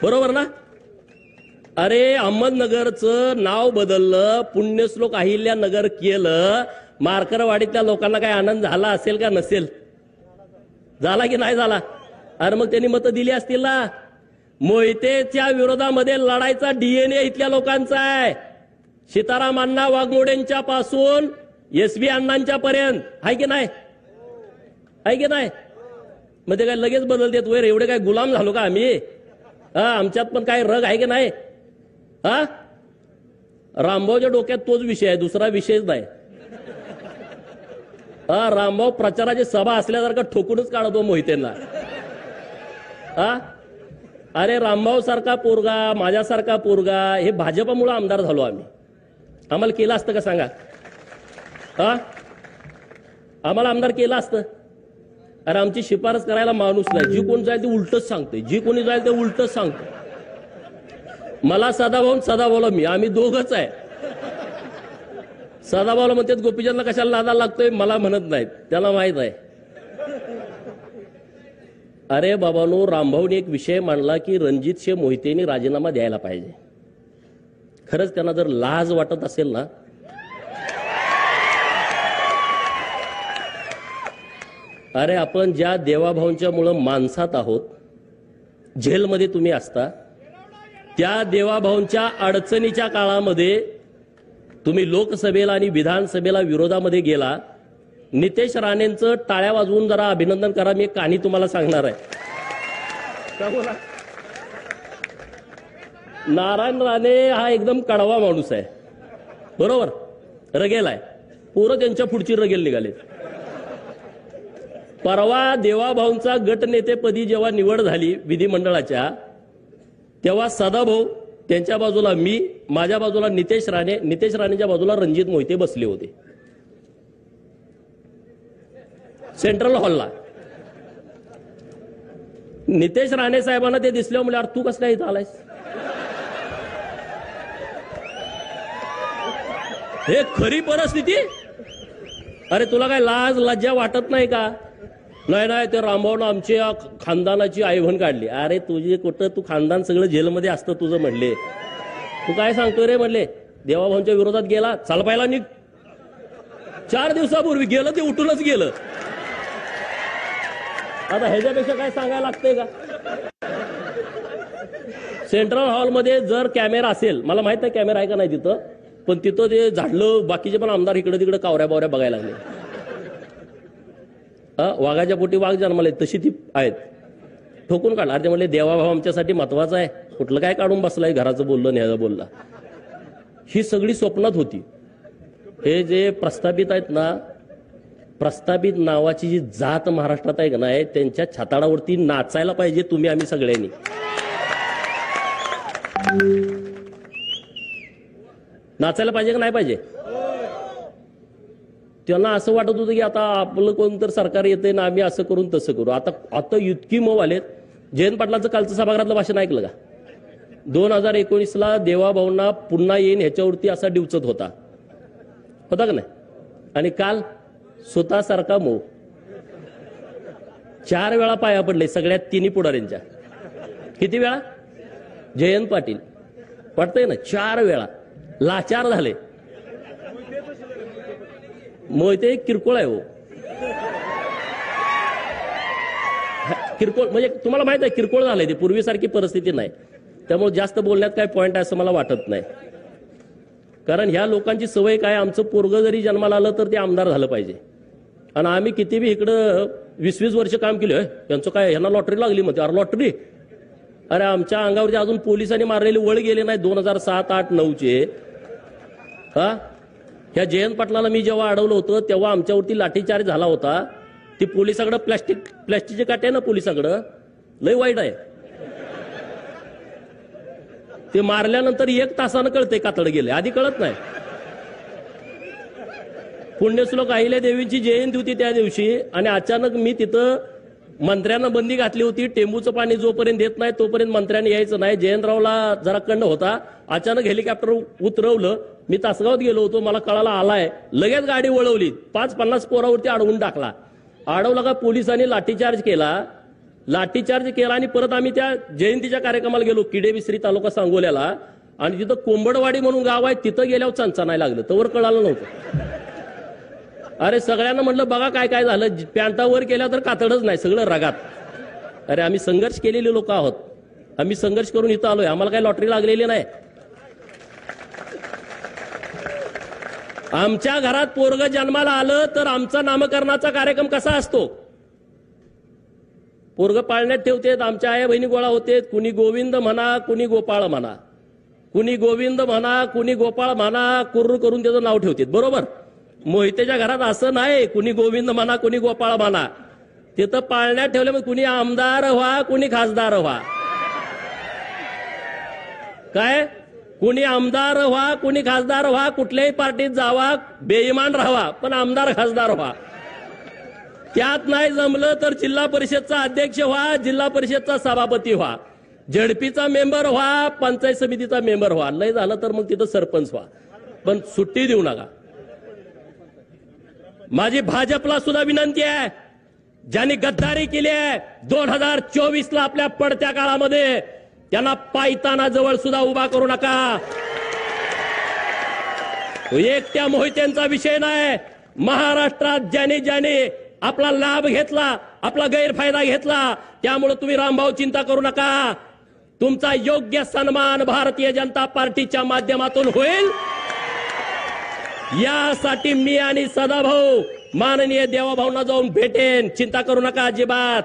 बरोबर ना? अरे अहमदनगरचं नाव बदललं, पुण्यश्लोक अहिल्यानगर केलं. मार्करवाडीतल्या लोकांना काय आनंद झाला असेल का नसेल? झाला की नाही झाला? अरे मग त्यांनी मतं दिली असतील ना. मोहितेच्या विरोधामध्ये लढायचा डीएनए इथल्या लोकांचा आहे. सीताराम अण्णा वाघमोडेंच्या पासून एसबी अण्णांच्या पर्यंत आहे की नाही? आहे की नाही? मग ते काय लगेच बदलतेत वर? एवढे काय गुलाम झालो का आम्ही? आमच्यात पण काय रग आहे की नाही? रामभाऊच्या डोक्यात तोच विषय आहे, दुसरा विषयच नाही. रामभाऊ प्रचाराची सभा असल्यासारखं ठोकूनच काढतो मोहितेंना. अरे रामभाऊ सारखा पोरगा, माझ्यासारखा पोरगा, हे भाजपमुळे आमदार झालो आम्ही. आम्हाला केलं असतं का सांगा? हा, आम्हाला आमदार केलं असतं? अरे आमची शिफारस करायला माणूस नाही. जी कोण जाईल ते उलटच सांगते, जी कोणी जाईल ते उलटच सांगते. मला सदाभाऊला मी, आम्ही दोघच आहे. सदाभाऊला म्हणतात गोपीचंदला कशाला नादाला लागतोय, मला म्हणत नाहीत, त्याला माहित आहे. अरे बाबांनो, रामभाऊने एक विषय मांडला की रणजितसिंह मोहितेंनी राजीनामा द्यायला पाहिजे. खरंच त्यांना जर लाज वाटत असेल ना, अरे आपण ज्या देवाभाऊंच्या मुळे माणसात आहोत, जेलमध्ये तुम्ही असता, त्या देवाभाऊंच्या अडचणीच्या काळामध्ये तुम्ही लोकसभेला आणि विधानसभेला विरोधामध्ये गेला. नितेश राणेंचं टाळ्या वाजवून जरा अभिनंदन करा. मी एक कहाणी तुम्हाला सांगणार आहे. नारायण राणे हा एकदम कडवा माणूस आहे, बरोबर, रगेल आहे. पोरं त्यांच्या पुढची रगेल निघाले. परवा देवाभाऊंचा गटनेतेपदी जेव्हा निवड झाली विधिमंडळाच्या, तेव्हा सदाभाऊ, त्यांच्या बाजूला मी, माझ्या बाजूला नितेश राणे, नितेश राणेच्या बाजूला रणजित मोहिते बसले होते सेंट्रल हॉलला. नितेश राणे साहेबांना ते दिसले, म्हणजे अरे तू कसं काय इथं आलायस? हे खरी परिस्थिती. अरे तुला काय लाज लज्जा वाटत नाही का? नाही नाही, ते रामभाऊनं आमच्या खानदानाची आयभन काढली. अरे तुझे कुठं, तू खानदान सगळं जेलमध्ये असतं तुझं म्हणले. तू काय सांगतोय रे म्हणले? देवाभाऊंच्या विरोधात गेला, चाल पाहिला निघ. 4 दिवसापूर्वी गेलं ते उठूनच गेलं. आता ह्याच्यापेक्षा काय सांगायला लागतंय का? सेंट्रल हॉलमध्ये जर कॅमेरा असेल, मला माहित नाही कॅमेरा आहे का नाही तिथं, पण तिथं ते झाडलं, बाकीचे पण आमदार इकडे तिकडे कावऱ्या बावऱ्या बघायला लागले. वाघाच्या पोटी वाघ जन्माले तशी ती आहेत. ठोकून काढला. अरे म्हणले देवाभाऊ आमच्यासाठी महत्वाचा आहे, कुठलं काय काढून बसलाय, घराचं बोललं न्यायचं बोलला. ही सगळी स्वप्नात होती. हे जे प्रस्थापित आहेत ना, प्रस्थापित नावाची जी जात महाराष्ट्रात आहे का नाही, त्यांच्या छाताडावरती नाचायला पाहिजे तुम्ही आम्ही सगळ्यांनी. नाचायला पाहिजे का नाही पाहिजे? त्यांना असं वाटत होतं की आता आपलं कोणतर सरकार येते ना, आम्ही असं करून तसं करू. आता इतकी मऊ आलेत. जयंत पाटलाचं कालचं सभागृहातलं भाषण ऐकलं का? 2019ला देवाभाऊंना पुन्हा येईन ह्याच्यावरती असा डिवचत होता का नाही? आणि काल स्वतःसारखा मऊ 4 वेळा पाया पडले सगळ्यात तिन्ही पुढाऱ्यांच्या. किती वेळा? जयंत पाटील वाटतंय ना, 4 वेळा लाचार झाले. मोहिते किरकोळ आहे हो, किरकोळ म्हणजे तुम्हाला माहित आहे किरकोळ झालंय ते, पूर्वीसारखी परिस्थिती नाही. त्यामुळे जास्त बोलण्यात काय पॉइंट आहे असं मला वाटत नाही. कारण ह्या लोकांची सवय काय, आमचं पोरगं जरी जन्माला आलं तर ते आमदार झालं पाहिजे. आणि आम्ही किती बी इकडं 20-20 वर्ष काम केलं, त्यांचं काय ह्यांना लॉटरी लागली म्हणते. अरे लॉटरी? अरे आमच्या अंगावरती अजून पोलिसांनी मारलेले वळ गेले नाही 2007, 8, 9चे. हा, ह्या जयंत पाटलाला मी जेव्हा अडवलं होतं तेव्हा आमच्यावरती लाठीचार्ज झाला होता. ती पोलिसाकडं प्लॅस्टिकचे काटे ना, पोलिसाकडं लय वाईट आहे. ते मारल्यानंतर 1 तासानं कळते कातड गेले, आधी कळत नाही. पुण्यश्लोक अहिल्या देवीची जयंती होती त्या दिवशी, आणि अचानक मी तिथं मंत्र्यांना बंदी घातली होती. टेंबूचं पाणी जोपर्यंत देत नाही तोपर्यंत मंत्र्यांनी यायचं नाही. जयंतरावला जरा कंड होता. अचानक हेलिकॉप्टर उतरवलं. मी तासगावात गेलो होतो, मला कळाला आलाय, लगेच गाडी वळवली. 5-50 पोरावरती अडवून टाकला. अडवला का पोलिसांनी लाठीचार्ज केला. आणि परत आम्ही त्या जयंतीच्या कार्यक्रमाला गेलो, किडेबिसरी तालुका सांगोल्याला. आणि तिथं कोंबडवाडी म्हणून गाव आहे, तिथं गेल्यावर चंचानाय लागलं, तवर कळालं नव्हतं. अरे सगळ्यांना म्हटलं बघा काय काय झालं, पॅन्टावर केल्या तर कातडच नाही, सगळं रगात. अरे आम्ही संघर्ष केलेले लोक आहोत, आम्ही संघर्ष करून इथं आलोय, आम्हाला काही लॉटरी लागलेली नाही. आमच्या घरात पोरग जन्माला आलं तर आमचा नामकरणाचा कार्यक्रम कसा असतो? पोरग पाळण्यात ठेवतेत, आमच्या आया बहिणी गोळा होते. कुणी गोविंद म्हणा, कुणी गोपाळ म्हणा, कुणी गोविंद म्हणा, कुणी गोपाळ म्हणा, कुर्र करून त्याचं नाव ठेवतात. बरोबर? मोहितेच्या घरात असं नाही, कुणी गोविंद म्हणा, कुणी गोपाळ म्हणा. तिथं पाळण्यात ठेवल्यामुळे कुणी आमदार व्हा, कुणी खासदार व्हा. काय कुणी आमदार व्हा, कुणी खासदार व्हा, कुठल्याही पार्टीत जावा, बेईमान राहावा, पण आमदार खासदार व्हा. त्यात नाही जमलं तर जिल्हा परिषदचा अध्यक्ष व्हा, जिल्हा परिषदचा सभापती व्हा, झडपीचा मेंबर व्हा, पंचायत समितीचा मेंबर व्हा, लय झालं तर मग तिथं सरपंच व्हा, पण सुट्टी देऊ नका. माझी भाजपला सुद्धा विनंती आहे, ज्यांनी गद्दारी केली आहे 2024ला आपल्या पडत्या काळामध्ये, त्यांना पायताना जवळ सुद्धा उभा करू नका. एकट्या मोहित्यांचा विषय नाही. महाराष्ट्रात ज्याने आपला लाभ घेतला, आपला गैरफायदा घेतला, त्यामुळे तुम्ही रामभाऊ चिंता करू नका. तुमचा योग्य सन्मान भारतीय जनता पार्टीच्या माध्यमातून होईल. यासाठी मी आणि सदाभाऊ माननीय देवाभाऊंना जाऊन भेटेन, चिंता करू नका अजिबात.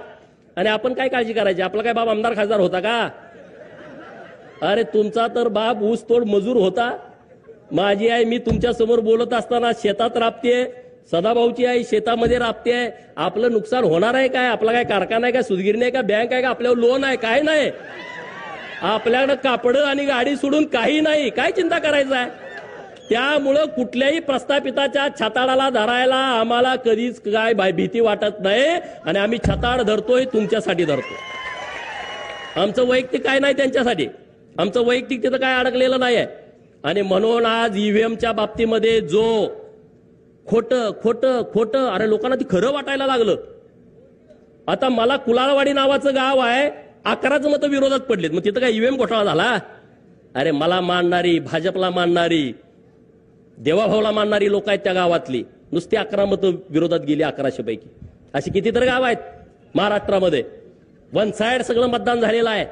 आणि आपण काय काळजी करायची, आपला काय बाप आमदार खासदार होता का? अरे तुमचा तर बाप ऊसतोड मजूर होता. माझी आई मी तुमच्या समोर बोलत असताना शेतात राबतेय, सदाभाऊची आई शेतामध्ये राबतेय. आपलं नुकसान होणार आहे काय? आपला काय कारखाना आहे का, सुदगिरणी आहे का, बँक आहे का, आपल्यावर लोन आहे? काय नाही. आपल्याकडे कापड आणि गाडी सोडून काही नाही. काय चिंता करायचं आहे? त्यामुळं कुठल्याही प्रस्थापिताच्या छाताडाला धरायला आम्हाला कधीच काय भीती वाटत नाही. आणि आम्ही छताड धरतोय, तुमच्यासाठी धरतो. आमचं वैयक्तिक काय नाही त्यांच्यासाठी, आमचं वैयक्तिक तिथं काय अडकलेलं नाही आहे. आणि म्हणून आज ईव्हीएमच्या बाबतीमध्ये जो खोटं अरे लोकांना ती खरं वाटायला लागलं. आता मला कुलाळवाडी नावाचं गाव आहे, 11च मतं विरोधात पडलेत, मग तिथं काय ईव्हीएम घोटाळा झाला? अरे मला मानणारी, भाजपला मानणारी, देवाभाऊला मानणारी लोक आहेत त्या गावातली, नुसती 11 मतं विरोधात गेली 1100 पैकी. अशी कितीतरी गाव आहेत महाराष्ट्रामध्ये. वन साइड सगळं मतदान झालेलं आहे.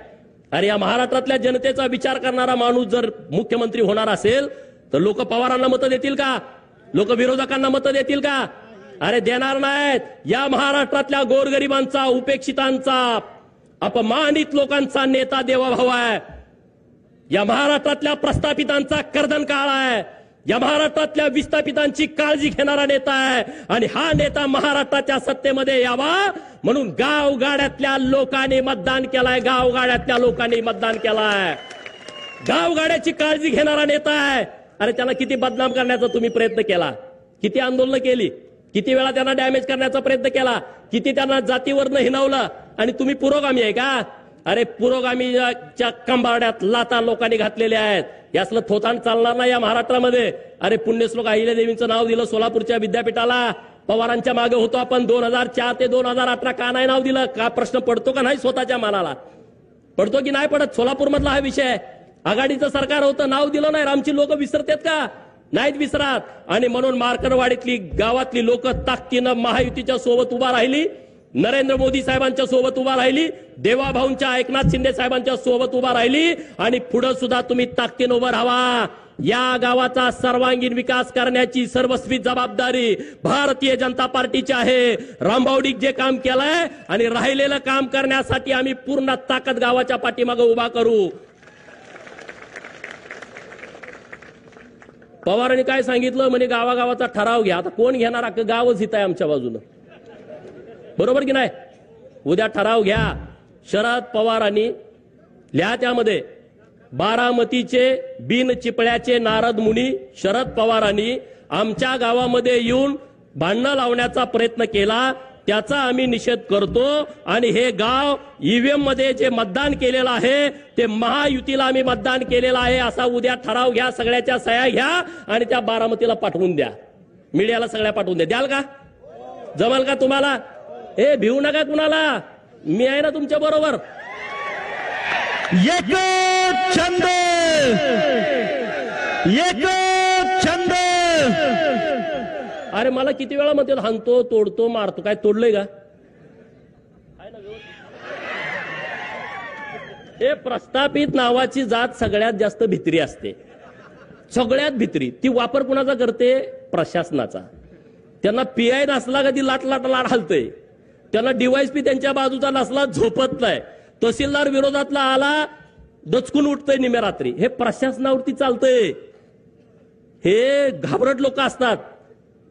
अरे या महाराष्ट्रातल्या जनतेचा विचार करणारा माणूस जर मुख्यमंत्री होणार असेल तर लोक पवारांना मतं देतील का? लोक विरोधकांना मतं देतील का? अरे देणार नाहीत. या महाराष्ट्रातल्या गोरगरिबांचा, उपेक्षितांचा, अपमानित लोकांचा नेता देवाभाऊ आहे. या महाराष्ट्रातल्या प्रस्थापितांचा कर्दन काळ आहे. या महाराष्ट्रातल्या विस्थापितांची काळजी घेणारा नेता आहे. आणि हा नेता महाराष्ट्राच्या सत्तेमध्ये यावा म्हणून गावगाड्यातल्या लोकांनी मतदान केलाय. गावगाड्यातल्या लोकांनी मतदान केलाय. गावगाड्याची काळजी घेणारा नेता आहे. अरे त्याला किती बदनाम करण्याचा तुम्ही प्रयत्न केला, किती आंदोलन केली, किती वेळा त्यांना डॅमेज करण्याचा प्रयत्न केला, किती त्यांना जातीवरनं हिनवलं. आणि तुम्ही पुरोगामी आहे का? अरे पुरोगामीच्या कंबाड्यात लाता लोकांनी घातलेल्या आहेत. यासलं थोतांड चालणार नाही या महाराष्ट्रामध्ये. अरे पुण्यश्लोक अहिल्यादेवींचं नाव दिलं सोलापूरच्या विद्यापीठाला. पवारांच्या मागे होतो आपण 2004 ते 2018. का नाही नाव दिलं? का प्रश्न पडतो का नाही स्वतःच्या मनाला? पडतो की नाही पडत? सोलापूर मधला हा विषय. आघाडीचं सरकार होतं, नाव दिलं नाही. आमची लोक विसरतात का? नाहीत विसरत. आणि म्हणून मार्कडवाडीतली गावातली लोक ताकदीनं महायुतीच्या सोबत उभा राहिली, नरेंद्र मोदी साहेबांच्या सोबत उभा राहिली, देवाभाऊंच्या एकनाथ शिंदे साहेबांच्या सोबत उभा राहिली. आणि पुढे सुद्धा तुम्ही ताकदीनं उभं राहा. या गावाचा सर्वांगीण विकास करण्याची सर्वस्वी जबाबदारी भारतीय जनता पार्टीची आहे. रामभाऊनी जे काम केलंय आणि राहिलेलं काम करण्यासाठी आम्ही पूर्ण ताकद गावाच्या पाठीमागे उभा करू. पवारांनी काय सांगितलं म्हणे, गावागावाचा ठराव घ्या. आता कोण घेणार? अख्खं गावच हित आहे आमच्या बाजूनं, बरोबर की नाही? उद्या ठराव घ्या. शरद पवारांनी लिहा त्यामध्ये, बारामतीचे बिन चिपळ्याचे नारद मुनी शरद पवारांनी आमच्या गावामध्ये येऊन भांडणं लावण्याचा प्रयत्न केला, त्याचा आम्ही निषेध करतो. आणि हे गाव ईव्हीएम मध्ये जे मतदान केलेलं आहे ते महायुतीला आम्ही मतदान केलेलं आहे असा उद्या ठराव घ्या. सगळ्याच्या सह्या घ्या आणि त्या बारामतीला पाठवून द्या. मीडियाला सगळ्या पाठवून द्या. द्याल का? जमल का तुम्हाला? हे भिवू नका कुणाला, मी आहे ना तुमच्या बरोबर.
एक छंद, एक छंद.
अरे मला किती वेळा म्हणते हाणतो, तोडतो, मारतो. काय तोडलंय का? हे प्रस्थापित नावाची जात सगळ्यात जास्त भित्री असते, सगळ्यात भित्री. ती वापर कुणाचा करते? प्रशासनाचा. त्यांना पीआय नसला का ती लाट हलतय. त्यांना डीवायएसपी त्यांच्या बाजूचा नसला झोपत नाही. तहसीलदार विरोधातला आला दचकून उठतंय निम्या रात्री. हे प्रशासनावरती चालतंय. हे घाबरट लोक असतात.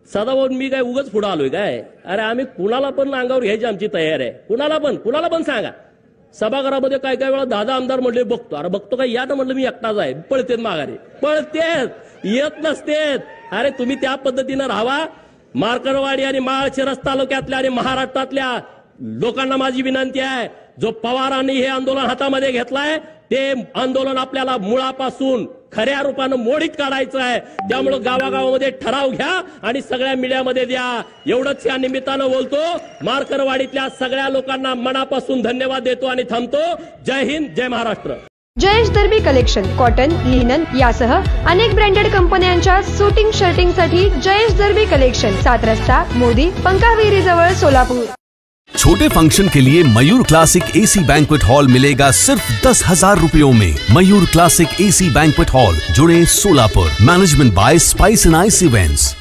सदाभाऊ मी काय उगाच पुढे आलोय काय? अरे आम्ही कुणाला पण अंगावर घ्यायची आमची तयार आहे. कुणाला पण सांगा. सभागृहामध्ये काय काय वेळा 10 आमदार म्हणले बघतो. अरे बघतो काय, या ना म्हणलं मी एकटाच आहे. पळतेत माघारी, पळतेत, येत नसतेत. अरे तुम्ही त्या पद्धतीनं राहावा. मार्करवाडी आणि माळशिरस तालुक्यातल्या आणि महाराष्ट्रातल्या लोकांना माझी विनंती आहे, जो पवारांनी हे आंदोलन हातामध्ये घेतलाय ते आंदोलन आपल्याला मुळापासून खऱ्या रूपानं मोडीत काढायचं आहे. त्यामुळे गावागावामध्ये ठराव घ्या आणि सगळ्या मीडियामध्ये द्या. एवढंच या निमित्तानं बोलतो. मार्करवाडीतल्या सगळ्या लोकांना मनापासून धन्यवाद देतो आणि थांबतो. जय हिंद, जय Maharashtra.
Jayesh दर्बी collection cotton, linen यासह अनेक ब्रँडेड कंपन्यांच्या सुटिंग शर्टिंग साठी जयेश दर्बी कलेक्शन, 7 रस्ता मोदी पंकाविरी जवळ सोलापूर.
छोटे फंक्शन के लिए Mayur classic AC banquet hall मिलेगा सिर्फ 10,000 रुपयों में। Mayur classic AC banquet hall, जुड़े Solapur. Management by spice and ice events.